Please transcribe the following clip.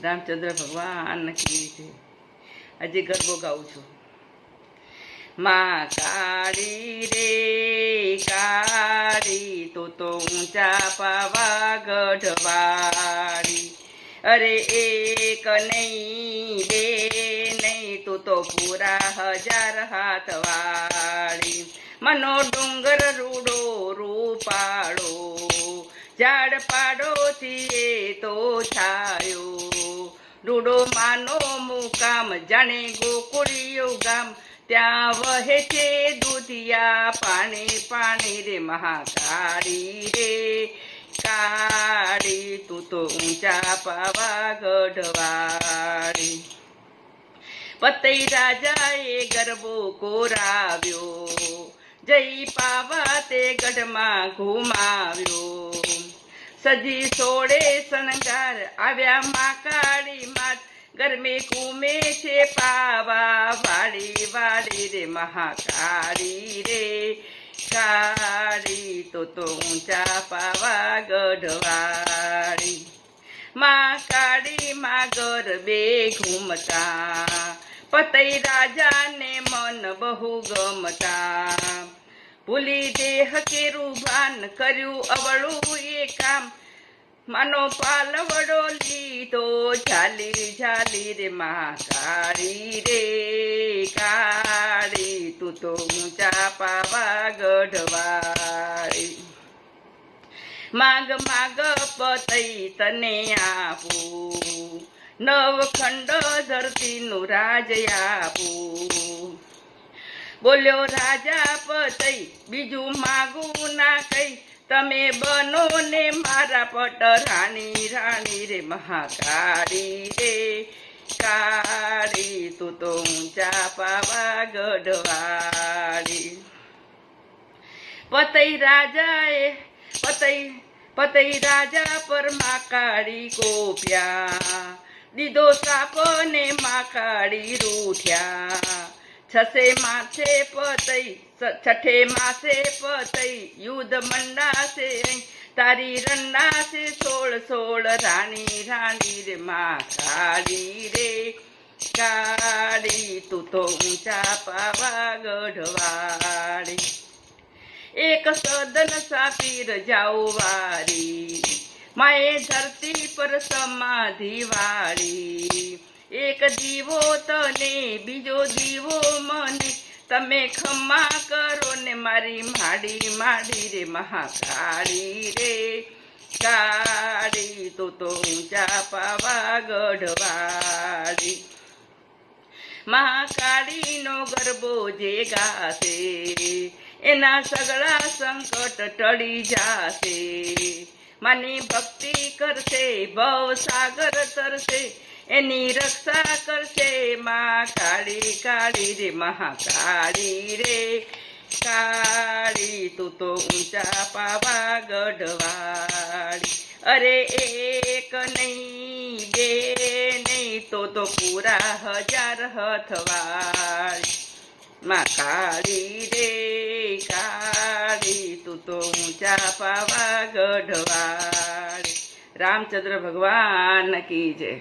રામચંદ્ર ભગવાન કી જય। આજે ગરબો ગાઉં છું। માં કાળી રે કાળી તું તો ઊંચા પાવાગઢવાળી, અરે એક નહીં બે નહીં તું તો પૂરા 1000 હાથવાળી। મનો ડુંગર રૂડો રૂપાળો, ઝાડ પાડોથી એ તો છાયો, રૂડો માનો મુકામ જાણે ગોકુળિયું ગામ, ત્યાં વહે છે દૂધિયા પાણી પાણી રે મહાકાળી રે કાળી તું તો ઊંચા પાવાગઢવાળી। પતઈ રાજાએ ગરબો કોરાવ્યો, જઈ પાવા તે ગઢમાં ઘુમાવ્યો, સજી સોળે શણગાર આવ્યા મા કાળી માત, ગરમે કુમે છે પાવા વાળી વાળી રે મહાકાળી રે કાળી તો ઊંચા પાવાગઢવાળી। મા કાળી મા ગરબે ઘૂમતા, પતઈ રાજાને મન બહુ ગમતા, ભૂલી દેહ કેરું ભાન કર્યું અવળું એ કામ, માનો પાલવડો લીધો ઝાલી ઝાલી રે મહાકાળી રે કાળી તું તો ઊંચા પાવાગઢવાળી। માગ માગ પતઈ તને આપું, નવખંડ ધરતીનું રાજ આપું, બોલ્યો રાજા પતઈ બીજું માગું ના કઈ, તમે બનો ને મારા પટ રાણી રાણી રે મહાકાળી રે કાળી તું તો ઊંચા પાવાગઢવાળી। પતઈ રાજા પર મા કાળી કોપ્યા, દીધો સાપ ને મા કાળી રૂઠ્યા, છસે માથે પતઈ છઠે માસે પતઈ યુદ્ધ મંડાશે, તારી રંડાશે 16 રાણી રાણી રે મા કાળી રે કાળી તું તો ઊંચા પાવાગઢવાળી। એક સદન સાપીર જાઓ વારી, માએ ધરતી પર સમાધિ વાળી, એક દીવો તને બીજો દીવો મને, તમે ખમ્મા કરો ને મારી માડી માડી રે મહાકાળી રે કાળી તો ઊંચા પાવાગઢવાળી। મહાકાળીનો ગરબો જે ગાશે, એના સગળા સંકટ ટળી જાશે, માની ભક્તિ કરશે ભવ સાગર તરશે, એની રક્ષા કરશે મા કાળી કાળી રે મહાકાળી રે કાળી તું તો ઊંચા પાવાગઢવાળી। અરે એક નહીં બે નહીં તો પૂરા 1000 હાથવાળી। મા કાળી રે કાળી તું તો ઊંચા પાવાગઢવાળી। રામચંદ્ર ભગવાન કી જય।